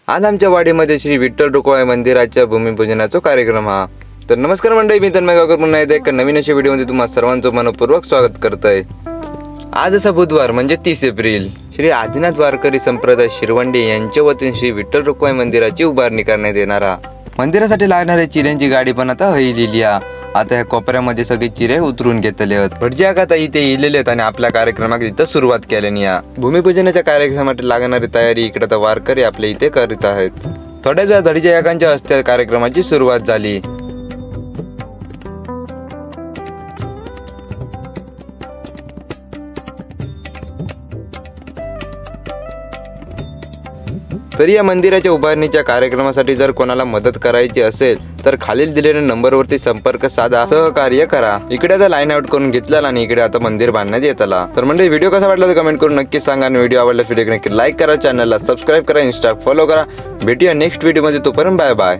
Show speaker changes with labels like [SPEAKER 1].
[SPEAKER 1] आज आमच्या वाडीमध्ये श्री विठ्ठल रुक्माई मंदिराच्या भूमिपूजनाचा कार्यक्रम हा। तर नमस्कार मंडळी, मी तन्मय गावकर पुन्हा एकदा एका नवीन अशा व्हिडिओमध्ये तुम्हा सर्वांचं मनपूर्वक स्वागत करतोय। आज असा बुधवार म्हणजे 30 एप्रिल श्री आदिनाथ वारकरी संप्रदाय शिरवंडे यांच्या वतीने श्री विठ्ठल रुक्माई मंदिराची उभारणी करण्यात येणार आहे। मंदिरासाठी लागणाऱ्या चिऱ्यांची गाडी पण आता हळलेली आहे। आता ह्या कोपऱ्यामध्ये सगळे चिरे उतरून घेतले आहेत। भटजी आता इथे येलेले आहेत आणि आपल्या कार्यक्रमाला इथं सुरुवात केल्याने या भूमिपूजनाच्या कार्यक्रमासाठी लागणारी तयारी इकडे तर वारकरी आपल्या इथे करीत आहेत। थोड्याच वेळा धडीच्या याकांच्या हस्ते कार्यक्रमाची सुरुवात झाली। तरी या मंदिराच्या उभारणीच्या कार्यक्रमासाठी जर कोणाला मदत करायची असेल तर खालील दिलेल्या नंबरवरती संपर्क साधा, सहकार्य करा। इकडे आता लाईन आउट करून घेतला आणि इकडे आता मंदिर बांधण्यात येतला। तर म्हणजे व्हिडिओ कसा वाटला तर कमेंट करून नक्की सांगा आणि व्हिडिओ आवडला व्हिडिओ नक्की लाईक करा, चॅनलला सबस्क्राइब करा, इंस्टा फॉलो करा। भेटूया नेक्स्ट व्हिडिओ मध्ये, तोपर्यंत बाय बाय।